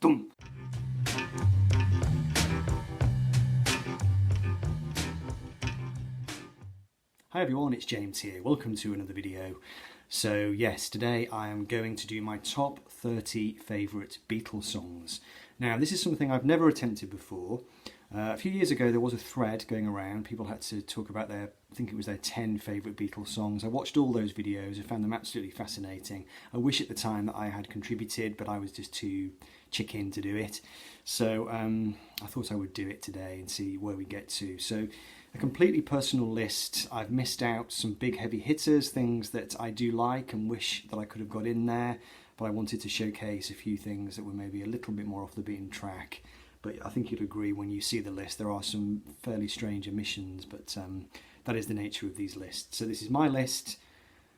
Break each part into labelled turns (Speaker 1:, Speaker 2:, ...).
Speaker 1: Dum. Hi everyone, it's James here. Welcome to another video. So yes, today I am going to do my top 30 favourite Beatles songs. Now this is something I've never attempted before. A few years ago there was a thread going around. People had to talk about their, I think it was their 10 favourite Beatles songs. I watched all those videos and found them absolutely fascinating. I wish at the time that I had contributed, but I was just too chicken to do it. So I thought I would do it today and see where we get to. So a completely personal list. I've missed out some big heavy hitters, things that I do like and wish that I could have got in there, but I wanted to showcase a few things that were maybe a little bit more off the beaten track. But I think you'll agree when you see the list, there are some fairly strange omissions, but that is the nature of these lists. So this is my list.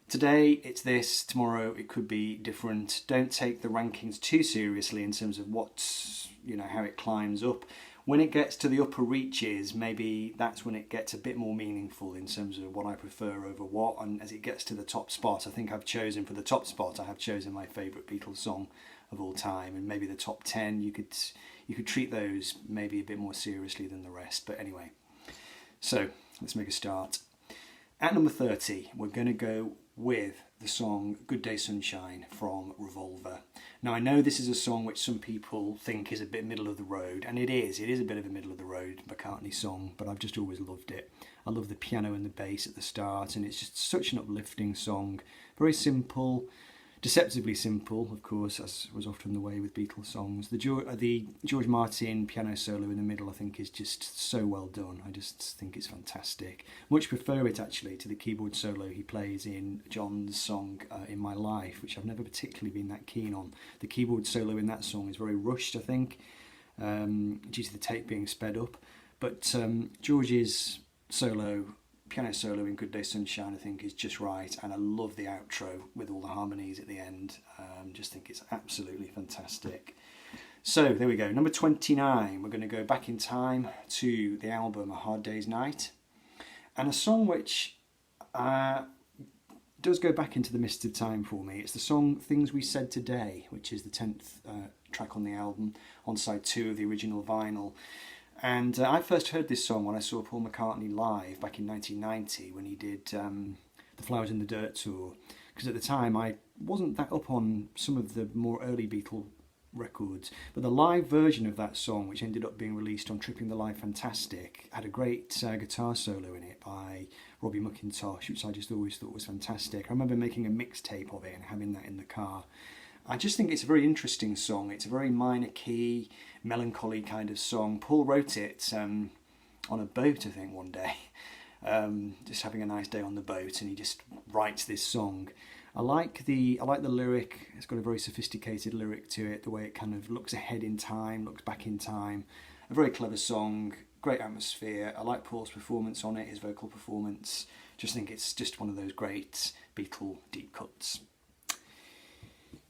Speaker 1: Today it's this, tomorrow it could be different. Don't take the rankings too seriously in terms of what's, how it climbs up. When it gets to the upper reaches, maybe that's when it gets a bit more meaningful in terms of what I prefer over what. And as it gets to the top spot, I think I've chosen, for the top spot, I have chosen my favourite Beatles song of all time. And maybe the top 10, you could treat those maybe a bit more seriously than the rest. But anyway, so let's make a start. At number 30, we're going to go with the song Good Day Sunshine from Revolver. Now I know this is a song which some people think is a bit middle of the road, and it is a bit of a middle of the road McCartney song, but I've just always loved it. I love the piano and the bass at the start, and it's just such an uplifting song. Very simple, deceptively simple, of course, as was often the way with Beatles songs. The George Martin piano solo in the middle I think is just so well done. I just think it's fantastic. Much prefer it actually to the keyboard solo he plays in John's song In My Life, which I've never particularly been that keen on. The keyboard solo in that song is very rushed, I think, due to the tape being sped up. But George's piano solo in Good Day Sunshine I think is just right, and I love the outro with all the harmonies at the end. Just think it's absolutely fantastic. So there we go, number 29, we're going to go back in time to the album A Hard Day's Night, and a song which does go back into the mist of time for me. It's the song Things We Said Today, which is the 10th track on the album, on side 2 of the original vinyl. And I first heard this song when I saw Paul McCartney live back in 1990 when he did the Flowers in the Dirt tour. Because at the time I wasn't that up on some of the more early Beatle records, but the live version of that song, which ended up being released on Tripping the Live Fantastic, had a great guitar solo in it by Robbie McIntosh, which I just always thought was fantastic. I remember making a mixtape of it and having that in the car. I just think it's a very interesting song. It's a very minor key, melancholy kind of song. Paul wrote it on a boat, I think, one day. Just having a nice day on the boat, and he just writes this song. I like the lyric. It's got a very sophisticated lyric to it, the way it kind of looks ahead in time, looks back in time. A very clever song, great atmosphere. I like Paul's performance on it, his vocal performance. Just think it's just one of those great Beatle deep cuts.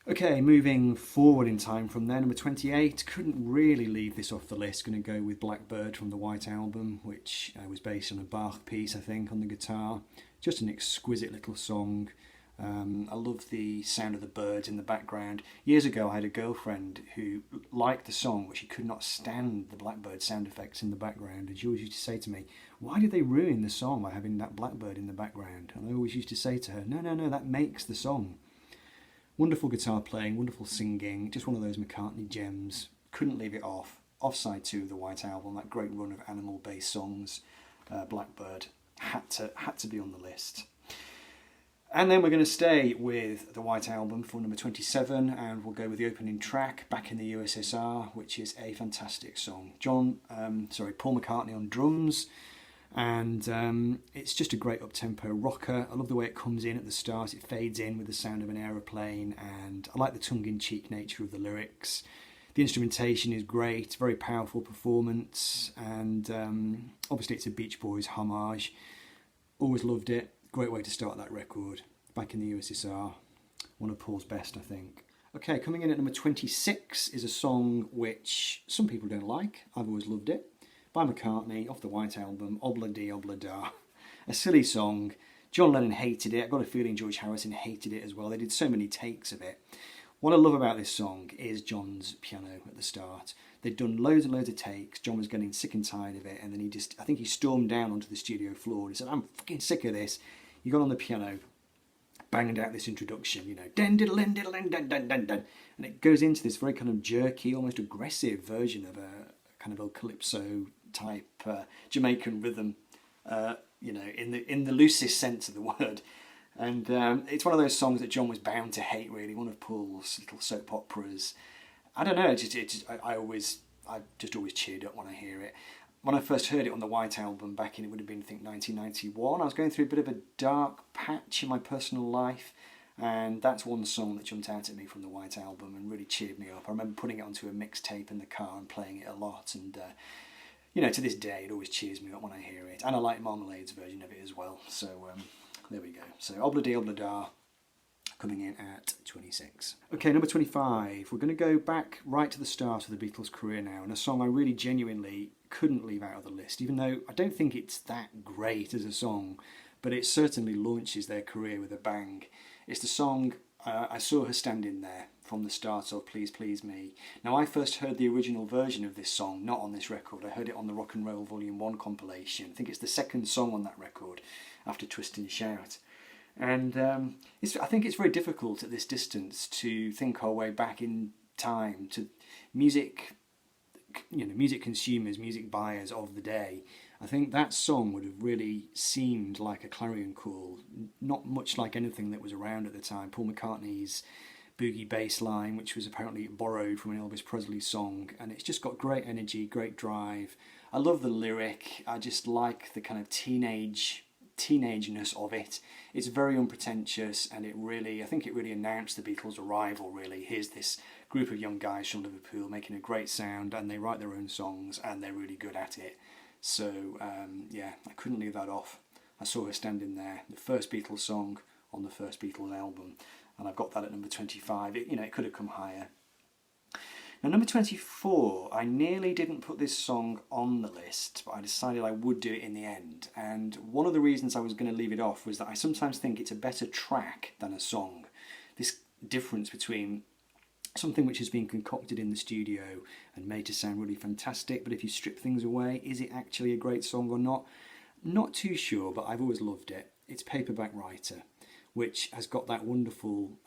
Speaker 1: Okay, moving forward in time from there, number 28, couldn't really leave this off the list. Going to go with Blackbird from the White Album, which was based on a Bach piece, I think, on the guitar. Just an exquisite little song. I love the sound of the birds in the background. Years ago I had a girlfriend who liked the song, but she could not stand the Blackbird sound effects in the background. And she always used to say to me, why did they ruin the song by having that Blackbird in the background? And I always used to say to her, no, that makes the song. Wonderful guitar playing, wonderful singing, just one of those McCartney gems. Couldn't leave it off. Off side 2 of the White Album, that great run of animal-based songs. Blackbird had to be on the list. And then we're going to stay with the White Album for number 27, and we'll go with the opening track, Back in the USSR, which is a fantastic song. Paul McCartney on drums. And it's just a great up-tempo rocker. I love the way it comes in at the start. It fades in with the sound of an aeroplane, and I like the tongue-in-cheek nature of the lyrics. The instrumentation is great, very powerful performance, and obviously it's a Beach Boys homage. Always loved it. Great way to start that record. Back in the USSR. One of Paul's best, I think. Okay, coming in at number 26 is a song which some people don't like. I've always loved it. By McCartney, off the White Album, Obla Di Obla Da. A silly song. John Lennon hated it. I've got a feeling George Harrison hated it as well. They did so many takes of it. What I love about this song is John's piano at the start. They'd done loads and loads of takes. John was getting sick and tired of it, and then I think he stormed down onto the studio floor and he said, "I'm fucking sick of this." He got on the piano, banged out this introduction, you know, dun diddle dun diddle dun dun dun dun dun, and it goes into this very kind of jerky, almost aggressive version of a kind of El Calypso type Jamaican rhythm, you know, in the loosest sense of the word. And it's one of those songs that John was bound to hate, really. One of Paul's little soap operas. I don't know. I just always cheered up when I hear it. When I first heard it on the White Album back in, it would have been, I think, 1991. I was going through a bit of a dark patch in my personal life, and that's one song that jumped out at me from the White Album and really cheered me up. I remember putting it onto a mixtape in the car and playing it a lot, and you know, to this day, it always cheers me up when I hear it. And I like Marmalade's version of it as well. So there we go. So Obladi Oblada coming in at 26. Okay, number 25. We're going to go back right to the start of the Beatles' career now, and a song I really genuinely couldn't leave out of the list, even though I don't think it's that great as a song, but it certainly launches their career with a bang. It's the song I Saw Her Standing There from the start of Please Please Me. Now, I first heard the original version of this song, not on this record. I heard it on the Rock and Roll Volume 1 compilation. I think it's the second song on that record after Twist and Shout. And I think it's very difficult at this distance to think our way back in time to music, you know, music consumers, music buyers of the day. I think that song would have really seemed like a clarion call, not much like anything that was around at the time. Paul McCartney's boogie bass line, which was apparently borrowed from an Elvis Presley song, and it's just got great energy, great drive. I love the lyric. I just like the kind of teenageness of it. It's very unpretentious, and I think it really announced the Beatles' arrival, really. Here's this group of young guys from Liverpool making a great sound, and they write their own songs, and they're really good at it. So, yeah, I couldn't leave that off. I Saw Her Standing There, the first Beatles song on the first Beatles album, and I've got that at number 25. It could have come higher. Now, number 24, I nearly didn't put this song on the list, but I decided I would do it in the end. And one of the reasons I was going to leave it off was that I sometimes think it's a better track than a song. This difference between something which has been concocted in the studio and made to sound really fantastic, but if you strip things away, is it actually a great song or not? Not too sure, but I've always loved it. It's Paperback Writer, which has got that wonderful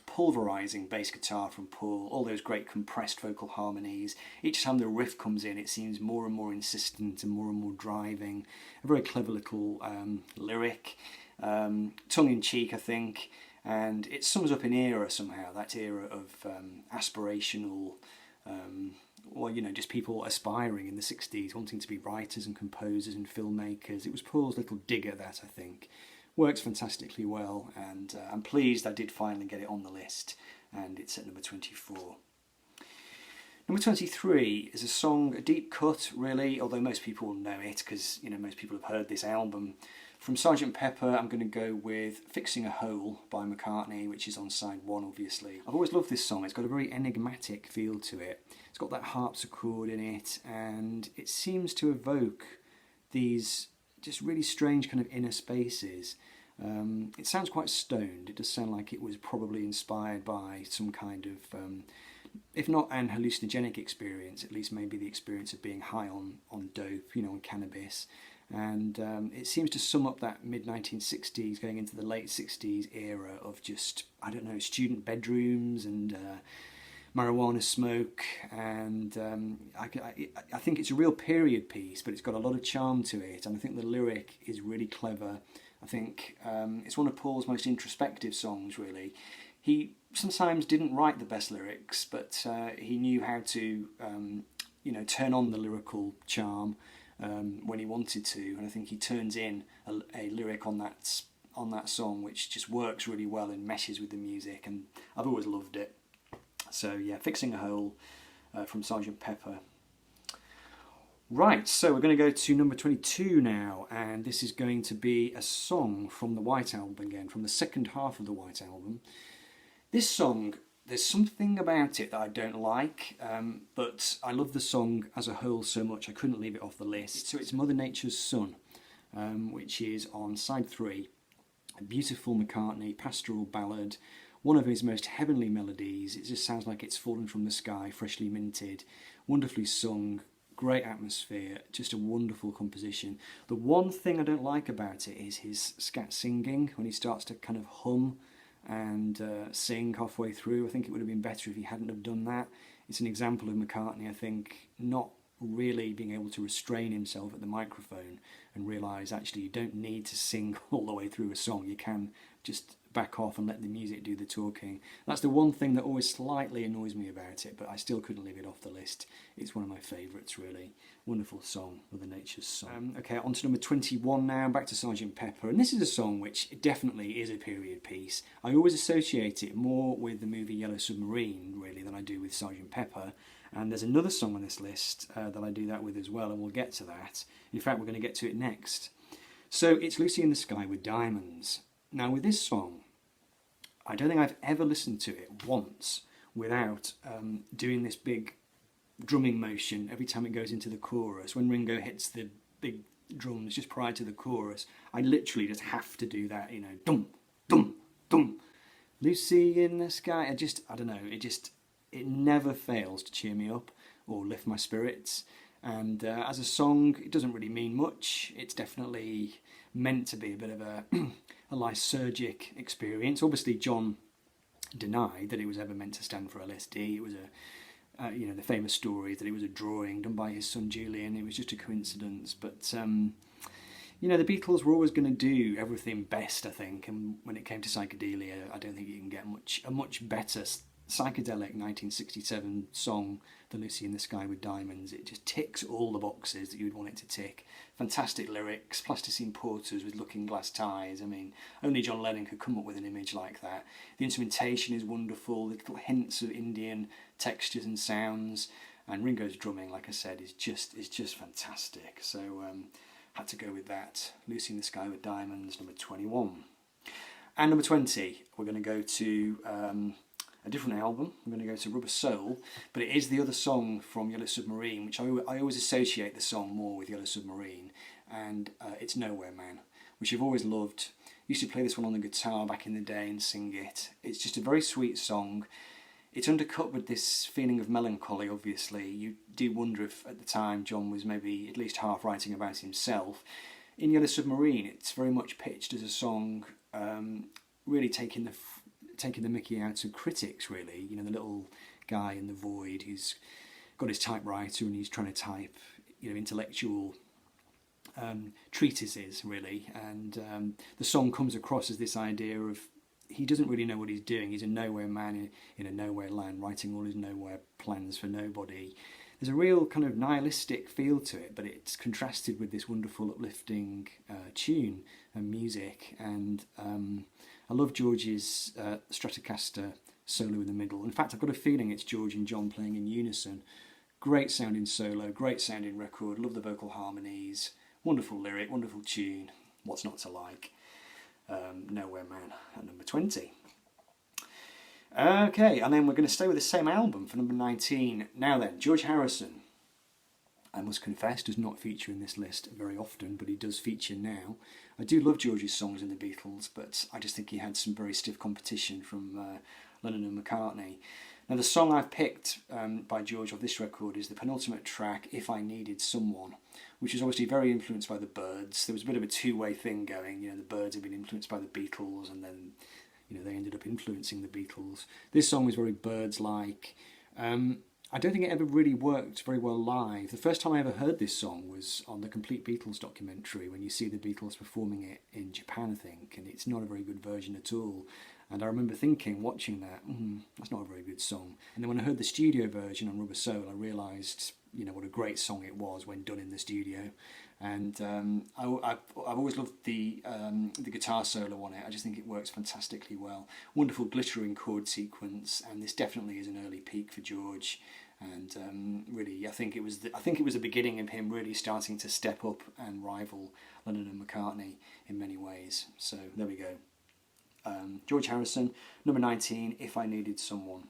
Speaker 1: pulverising bass guitar from Paul, all those great compressed vocal harmonies. Each time the riff comes in, it seems more and more insistent and more driving. A very clever little lyric, tongue-in-cheek, I think, and it sums up an era somehow, that era of aspirational, just people aspiring in the 60s, wanting to be writers and composers and filmmakers. It was Paul's little dig at that, I think. Works fantastically well, and I'm pleased I did finally get it on the list, and it's at number 24. Number 23 is a song, a deep cut really, although most people will know it because most people have heard this album. From Sgt. Pepper, I'm going to go with Fixing a Hole by McCartney, which is on side 1 obviously. I've always loved this song. It's got a very enigmatic feel to it. It's got that harpsichord in it, and it seems to evoke these just really strange kind of inner spaces. It sounds quite stoned. It does sound like it was probably inspired by some kind of, if not an hallucinogenic experience, at least maybe the experience of being high on dope, on cannabis. And it seems to sum up that mid-1960s going into the late 60s era of just, I don't know, student bedrooms and marijuana smoke, and I think it's a real period piece, but it's got a lot of charm to it, and I think the lyric is really clever. I think it's one of Paul's most introspective songs, really. He sometimes didn't write the best lyrics, but he knew how to, turn on the lyrical charm when he wanted to, and I think he turns in a lyric on that song which just works really well and meshes with the music, and I've always loved it. So yeah, Fixing a Hole from Sgt. Pepper. Right, so we're going to go to number 22 now, and this is going to be a song from the White Album again, from the second half of the White Album. This song, there's something about it that I don't like, but I love the song as a whole so much I couldn't leave it off the list. So it's Mother Nature's Son, which is on side 3, a beautiful McCartney pastoral ballad, one of his most heavenly melodies. It just sounds like it's fallen from the sky, freshly minted, wonderfully sung, great atmosphere, just a wonderful composition. The one thing I don't like about it is his scat singing, when he starts to kind of hum and sing halfway through. I think it would have been better if he hadn't have done that. It's an example of McCartney, I think, not really being able to restrain himself at the microphone and realise actually you don't need to sing all the way through a song. You can just back off and let the music do the talking. That's the one thing that always slightly annoys me about it, but I still couldn't leave it off the list. It's one of my favourites, really. Wonderful song, Mother Nature's Song. Okay, on to number 21 now, back to Sgt. Pepper. And this is a song which definitely is a period piece. I always associate it more with the movie Yellow Submarine, really, than I do with Sgt. Pepper. And there's another song on this list that I do that with as well, and we'll get to that. In fact, we're going to get to it next. So it's Lucy in the Sky with Diamonds. Now, with this song, I don't think I've ever listened to it once without doing this big drumming motion every time it goes into the chorus. When Ringo hits the big drums just prior to the chorus, I literally just have to do that, you know, dum, dum, dum. Lucy in the Sky, I don't know, it never fails to cheer me up or lift my spirits. And as a song, it doesn't really mean much. It's definitely meant to be a bit of a lysergic experience. Obviously, John denied that it was ever meant to stand for LSD. It was the famous story that it was a drawing done by his son Julian. It was just a coincidence. But the Beatles were always going to do everything best, I think. And when it came to psychedelia, I don't think you can get a much better psychedelic 1967 song than Lucy in the Sky with Diamonds. It just ticks all the boxes that you would want it to tick. Fantastic lyrics, plasticine porters with looking glass ties. I mean, only John Lennon could come up with an image like that. The instrumentation is wonderful, the little hints of Indian textures and sounds, and Ringo's drumming, like I said, is just fantastic. So had to go with that. Lucy in the Sky with Diamonds, number 21. And number 20, we're going to go to a different album. I'm going to go to Rubber Soul, but it is the other song from Yellow Submarine, which I always associate the song more with Yellow Submarine, and it's Nowhere Man, which I've always loved. Used to play this one on the guitar back in the day and sing it. It's just a very sweet song. It's undercut with this feeling of melancholy, obviously. You do wonder if at the time John was maybe at least half writing about himself. In Yellow Submarine, it's very much pitched as a song really taking the mickey out of critics, really. You know, the little guy in the void who's got his typewriter and he's trying to type, intellectual treatises, really. And the song comes across as this idea of he doesn't really know what he's doing. He's a nowhere man in a nowhere land, writing all his nowhere plans for nobody. There's a real kind of nihilistic feel to it, but it's contrasted with this wonderful, uplifting tune and music. And I love George's Stratocaster solo in the middle. In fact, I've got a feeling it's George and John playing in unison. Great sounding solo, great sounding record, love the vocal harmonies, wonderful lyric, wonderful tune. What's not to like? Nowhere Man at number 20. Okay, and then we're going to stay with the same album for number 19. Now then, George Harrison, I must confess, does not feature in this list very often, but he does feature now. I do love George's songs in the Beatles, but I just think he had some very stiff competition from Lennon and McCartney. Now the song I've picked by George of this record is the penultimate track, If I Needed Someone, which is obviously very influenced by the Byrds. There was a bit of a two-way thing going. The Byrds had been influenced by the Beatles, and then they ended up influencing the Beatles. This song was very Byrds-like. I don't think it ever really worked very well live. The first time I ever heard this song was on the Complete Beatles documentary, when you see the Beatles performing it in Japan, I think, and it's not a very good version at all. And I remember thinking, watching that, that's not a very good song. And then when I heard the studio version on Rubber Soul, I realised, what a great song it was when done in the studio. And I've always loved the guitar solo on it. I just think it works fantastically well. Wonderful glittering chord sequence, and this definitely is an early peak for George. And really, I think it was the beginning of him really starting to step up and rival Lennon and McCartney in many ways. So there we go. George Harrison, number 19, If I Needed Someone.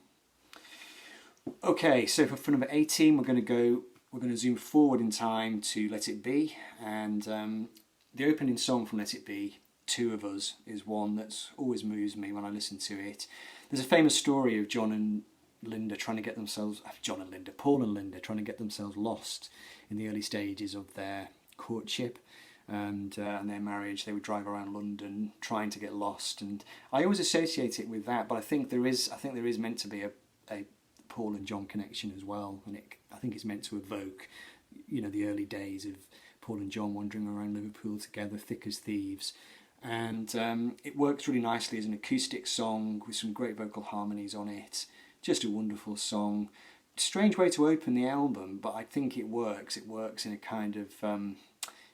Speaker 1: Okay, so for number 18, we're going to zoom forward in time to Let It Be, and the opening song from Let It Be Two of Us is one that's always moves me when I listen to it. There's a famous story of John and Linda trying to get themselves, Paul and Linda trying to get themselves lost in the early stages of their courtship and their marriage. They would drive around London trying to get lost, and I always associate it with that. But I think there is meant to be a Paul and John connection as well, and I think it's meant to evoke, the early days of Paul and John wandering around Liverpool together, thick as thieves. And it works really nicely as an acoustic song with some great vocal harmonies on it. Just a wonderful song. Strange way to open the album, but I think it works. It works in a kind of,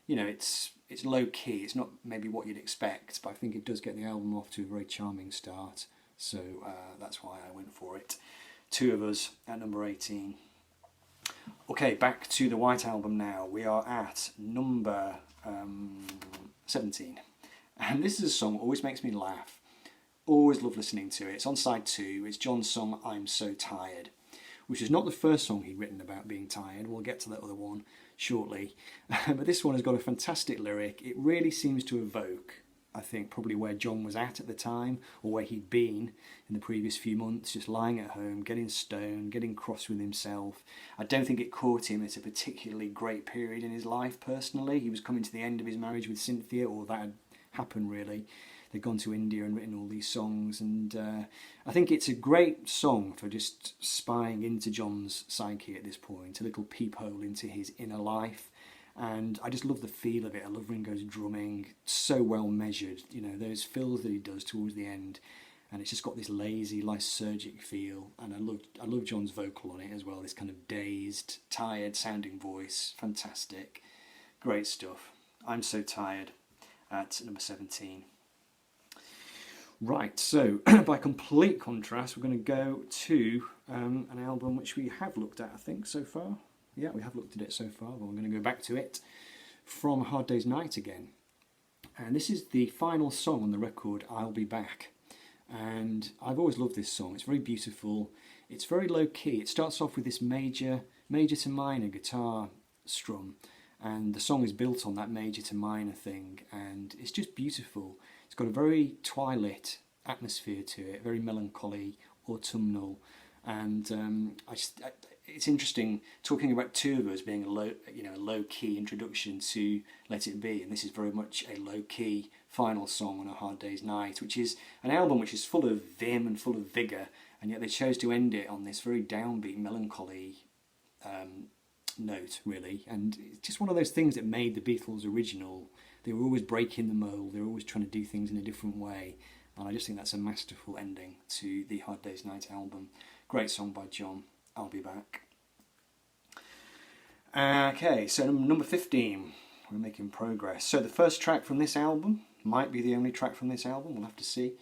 Speaker 1: it's low key. It's not maybe what you'd expect, but I think it does get the album off to a very charming start. So that's why I went for it. Two of Us at number 18. Okay, back to the White Album now. We are at number 17. And this is a song that always makes me laugh. Always love listening to it. It's on side 2. It's John's song I'm So Tired, which is not the first song he'd written about being tired. We'll get to that other one shortly. But this one has got a fantastic lyric. It really seems to evoke, I think, probably where John was at the time, or where he'd been in the previous few months, just lying at home, getting stoned, getting cross with himself. I don't think it caught him at a particularly great period in his life personally. He was coming to the end of his marriage with Cynthia, or that had happened really. They'd gone to India and written all these songs, and I think it's a great song for just spying into John's psyche at this point, a little peephole into his inner life. And I just love the feel of it. I love Ringo's drumming, so well measured, those fills that he does towards the end, and it's just got this lazy, lysergic feel. And I love John's vocal on it as well, this kind of dazed, tired sounding voice. Fantastic, great stuff. I'm So Tired at number 17. Right, so by complete contrast, we're going to go to an album which we have looked at, I think, so far. Yeah, we have looked at it so far, but we're going to go back to it from A Hard Day's Night again. And this is the final song on the record, I'll Be Back. And I've always loved this song. It's very beautiful. It's very low-key. It starts off with this major to minor guitar strum, and the song is built on that major to minor thing, and it's just beautiful. It's got a very twilight atmosphere to it, very melancholy, autumnal, and it's interesting talking about Two of Us being a low-key introduction to Let It Be, and this is very much a low-key final song on A Hard Day's Night, which is an album which is full of vim and full of vigour, and yet they chose to end it on this very downbeat, melancholy note, really. And it's just one of those things that made the Beatles original. They were always breaking the mould, they were always trying to do things in a different way, and I just think that's a masterful ending to the Hard Day's Night album. Great song by John, I'll Be Back. Okay, so number 15, we're making progress. So the first track from this album, might be the only track from this album, we'll have to see.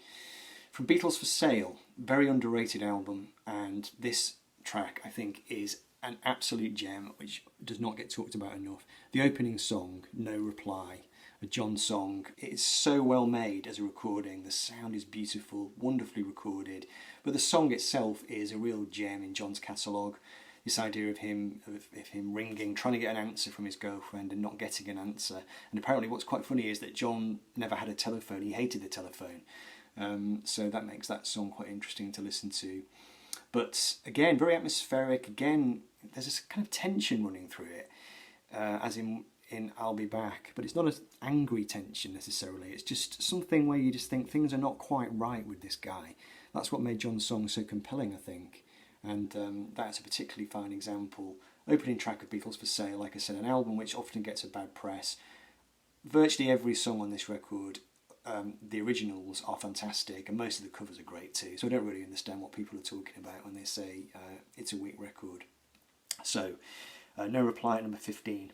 Speaker 1: From Beatles for Sale, very underrated album, and this track I think is an absolute gem which does not get talked about enough. The opening song, No Reply, a John song. It's so well made as a recording. The sound is beautiful, wonderfully recorded, but the song itself is a real gem in John's catalogue. This idea of him ringing, trying to get an answer from his girlfriend and not getting an answer. And apparently what's quite funny is that John never had a telephone. He hated the telephone. So that makes that song quite interesting to listen to. But again, very atmospheric. Again, there's this kind of tension running through it, as in I'll Be Back. But it's not an angry tension necessarily. It's just something where you just think things are not quite right with this guy. That's what made John's song so compelling, I think. And that's a particularly fine example. Opening track of Beatles for Sale, like I said, an album which often gets a bad press. Virtually every song on this record, the originals are fantastic, and most of the covers are great too. So I don't really understand what people are talking about when they say it's a weak record. So, No Reply at number 15.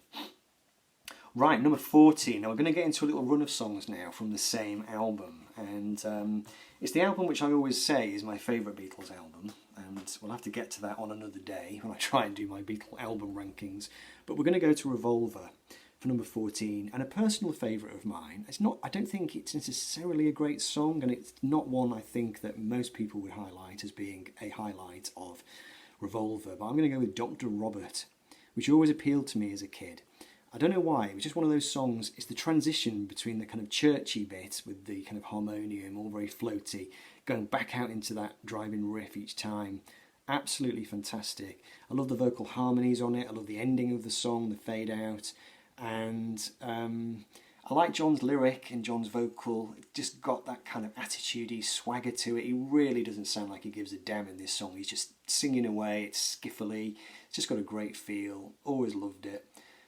Speaker 1: Right, number 14. Now we're going to get into a little run of songs now from the same album, and it's the album which I always say is my favourite Beatles album, and we'll have to get to that on another day when I try and do my Beatle album rankings. But we're going to go to Revolver for number 14, and a personal favourite of mine. I don't think it's necessarily a great song, and it's not one I think that most people would highlight as being a highlight of Revolver, but I'm going to go with Dr. Robert, which always appealed to me as a kid. I don't know why, it was just one of those songs. It's the transition between the kind of churchy bit with the kind of harmonium, all very floaty, going back out into that driving riff each time. Absolutely fantastic. I love the vocal harmonies on it. I love the ending of the song, the fade out. And I like John's lyric and John's vocal. It just got that kind of attitudey swagger to it. He really doesn't sound like he gives a damn in this song. He's just singing away. It's skiffily. It's just got a great feel. Always loved it.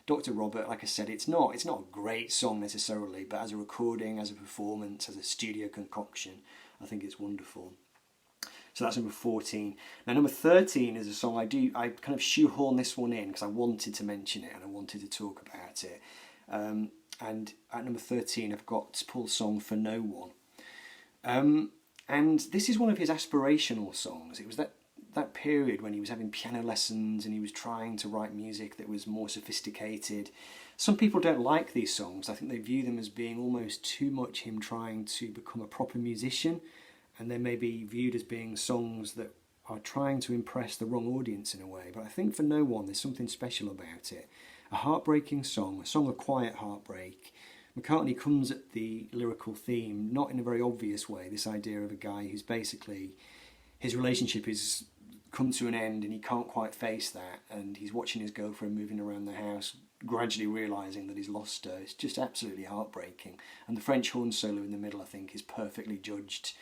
Speaker 1: Dr. Robert, like I said, it's not a great song necessarily, but as a recording, as a performance, as a studio concoction, I think it's wonderful. So that's number 14. Now number 13 is a song I kind of shoehorn this one in because I wanted to mention it and I wanted to talk about it. And at number 13 I've got Paul's song For No One. And this is one of his aspirational songs. It was that period when he was having piano lessons and he was trying to write music that was more sophisticated. Some people don't like these songs. I think they view them as being almost too much him trying to become a proper musician, and they may be viewed as being songs that are trying to impress the wrong audience in a way. But I think For No One, there's something special about it. A heartbreaking song, a song of quiet heartbreak. McCartney comes at the lyrical theme not in a very obvious way, this idea of a guy who's basically, his relationship is come to an end and he can't quite face that, and he's watching his girlfriend moving around the house, gradually realising that he's lost her. It's just absolutely heartbreaking. And the French horn solo in the middle, I think, is perfectly judged.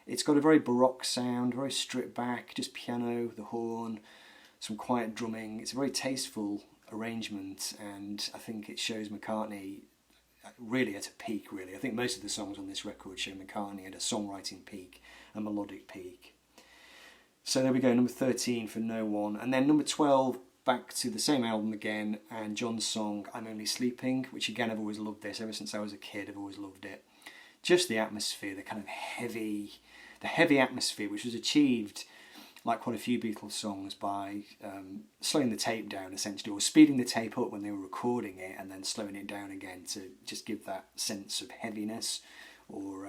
Speaker 1: It's got a very baroque sound, very stripped back, just piano, the horn, some quiet drumming. It's a very tasteful arrangement, and I think it shows McCartney really at a peak, really. I think most of the songs on this record show McCartney at a songwriting peak, a melodic peak. So there we go, number 13 For No One. And then number 12, back to the same album again, and John's song I'm Only Sleeping, which again I've always loved this. Ever since I was a kid I've always loved it. Just the atmosphere, the kind of heavy atmosphere, which was achieved, like quite a few Beatles songs, by slowing the tape down essentially, or speeding the tape up when they were recording it and then slowing it down again to just give that sense of heaviness or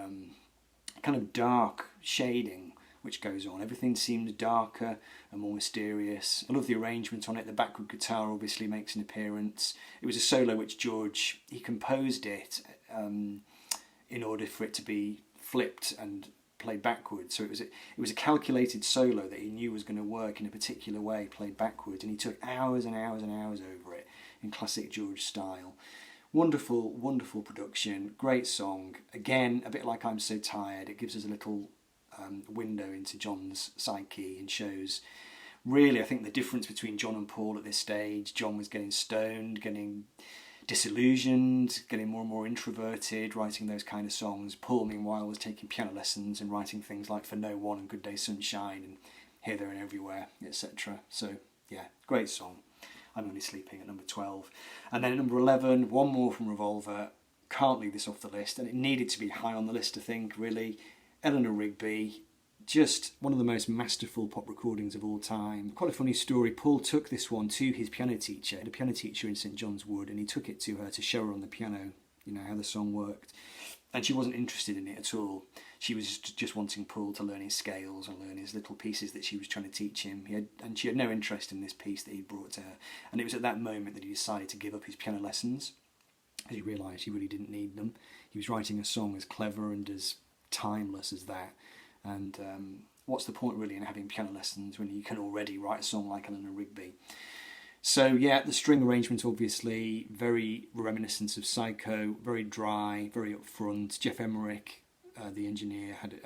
Speaker 1: kind of dark shading which goes on. Everything seems darker and more mysterious. I love the arrangement on it. The backward guitar obviously makes an appearance. It was a solo which George, he composed it in order for it to be flipped and played backwards. So it was a calculated solo that he knew was going to work in a particular way, played backwards, and he took hours and hours and hours over it in classic George style. Wonderful, wonderful production, great song. Again, a bit like I'm So Tired, it gives us a little window into John's psyche and shows really, I think, the difference between John and Paul at this stage. John was getting stoned, getting disillusioned, getting more and more introverted, writing those kind of songs. Paul, meanwhile, was taking piano lessons and writing things like For No One and Good Day Sunshine and Here, There and Everywhere, etc. So, yeah, great song. I'm Only Sleeping at number 12. And then at number 11, one more from Revolver. Can't leave this off the list, and it needed to be high on the list, I think, really. Eleanor Rigby, just one of the most masterful pop recordings of all time. Quite a funny story. Paul took this one to his piano teacher, the piano teacher in St John's Wood, and he took it to her to show her on the piano, you know, how the song worked. And she wasn't interested in it at all. She was just wanting Paul to learn his scales and learn his little pieces that she was trying to teach him. And she had no interest in this piece that he brought to her. And it was at that moment that he decided to give up his piano lessons, as he realised he really didn't need them. He was writing a song as clever and as timeless as that, and what's the point really in having piano lessons when you can already write a song like Eleanor Rigby? So yeah, the string arrangement obviously very reminiscent of Psycho, very dry, very upfront. Jeff Emmerich, the engineer, had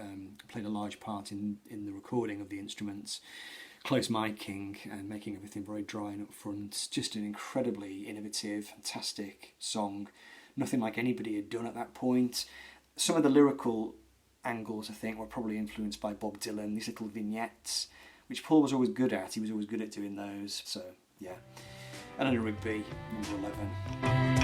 Speaker 1: played a large part in the recording of the instruments, close miking and making everything very dry and upfront. Just an incredibly innovative, fantastic song, nothing like anybody had done at that point. Some of the lyrical angles, I think, were probably influenced by Bob Dylan, these little vignettes, which Paul was always good at. He was always good at doing those. So, yeah. Eleanor Rigby, number 11.